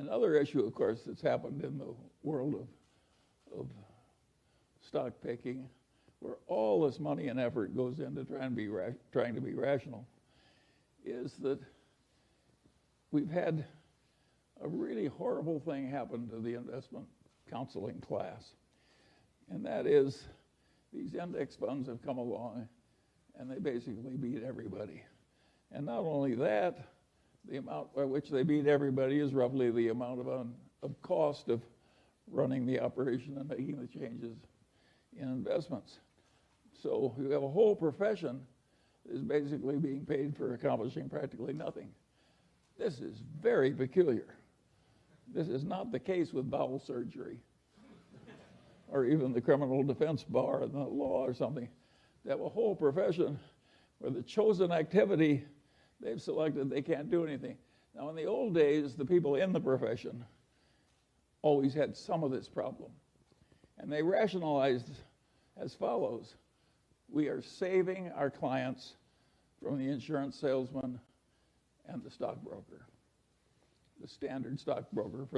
Another issue, of course, that's happened in the world of stock picking, where all this money and effort goes into trying to be rational, is that we've had a really horrible thing happen to the investment counseling class. And that is, these index funds have come along and they basically beat everybody. And not only that, the amount by which they beat everybody is roughly the amount of cost of running the operation and making the changes in investments. So you have a whole profession that is basically being paid for accomplishing practically nothing. This is very peculiar. This is not the case with bowel surgery or even the criminal defense bar and the law or something. They have a whole profession where the chosen activity they've selected, they can't do anything. Now, in the old days, the people in the profession always had some of this problem. And they rationalized as follows: we are saving our clients from the insurance salesman and the stockbroker, the standard stockbroker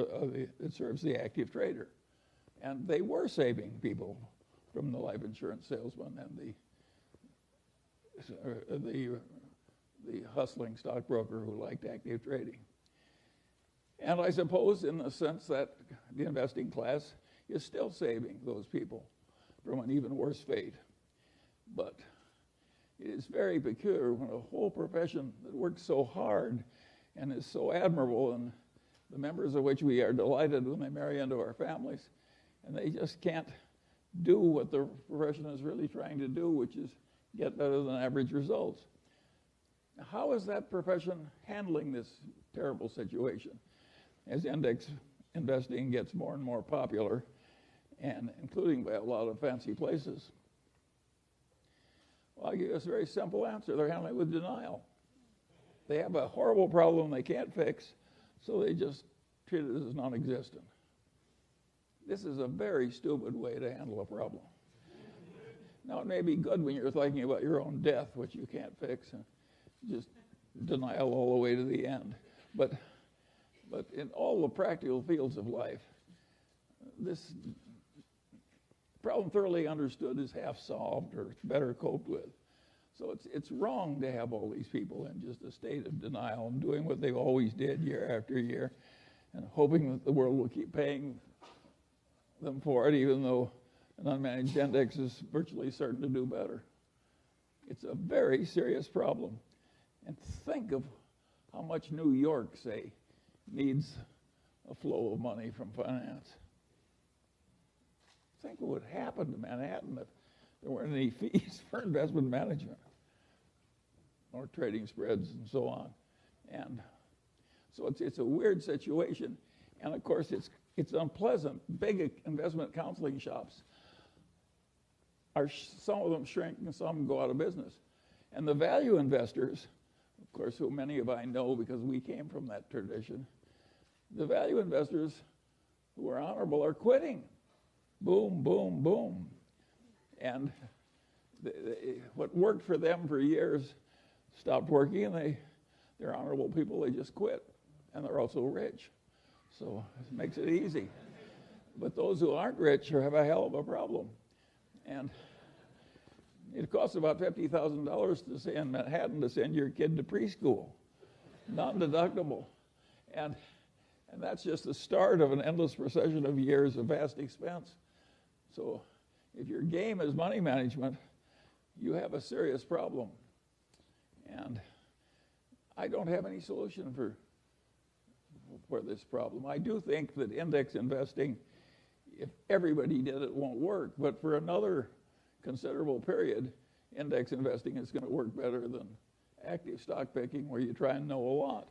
that serves the active trader. And they were saving people from the life insurance salesman and the hustling stockbroker who liked active trading. And I suppose in the sense that the investing class is still saving those people from an even worse fate. But it is very peculiar when a whole profession that works so hard and is so admirable, and the members of which we are delighted when they marry into our families, and they just can't do what the profession is really trying to do, which is get better than average results. How is that profession handling this terrible situation as index investing gets more and more popular, and including by a lot of fancy places? Well, I'll give you a very simple answer. They're handling it with denial. They have a horrible problem they can't fix, so they just treat it as non-existent. This is a very stupid way to handle a problem. Now, it may be good when you're thinking about your own death, which you can't fix, and just denial all the way to the end. But in all the practical fields of life, this problem thoroughly understood is half solved or better coped with. So it's wrong to have all these people in just a state of denial and doing what they always did year after year and hoping that the world will keep paying them for it, even though an unmanaged index is virtually certain to do better. It's a very serious problem. And think of how much New York, say, needs a flow of money from finance. Think what would happen to Manhattan if there weren't any fees for investment management or trading spreads and so on. And so it's a weird situation. And of course, it's unpleasant. Big investment counseling shops some of them shrink and some go out of business. And the value investors, of course, who many of I know because we came from that tradition, the value investors who are honorable are quitting. Boom, boom, boom. And what worked for them for years stopped working, and they're honorable people, they just quit. And they're also rich. So it makes it easy. But those who aren't rich have a hell of a problem. And it costs about $50,000 to say in Manhattan to send your kid to preschool, non-deductible. And that's just the start of an endless procession of years of vast expense. So if your game is money management, you have a serious problem. And I don't have any solution for this problem. I do think that index investing, if everybody did it, won't work. But for another considerable period, index investing is going to work better than active stock picking, where you try and know a lot.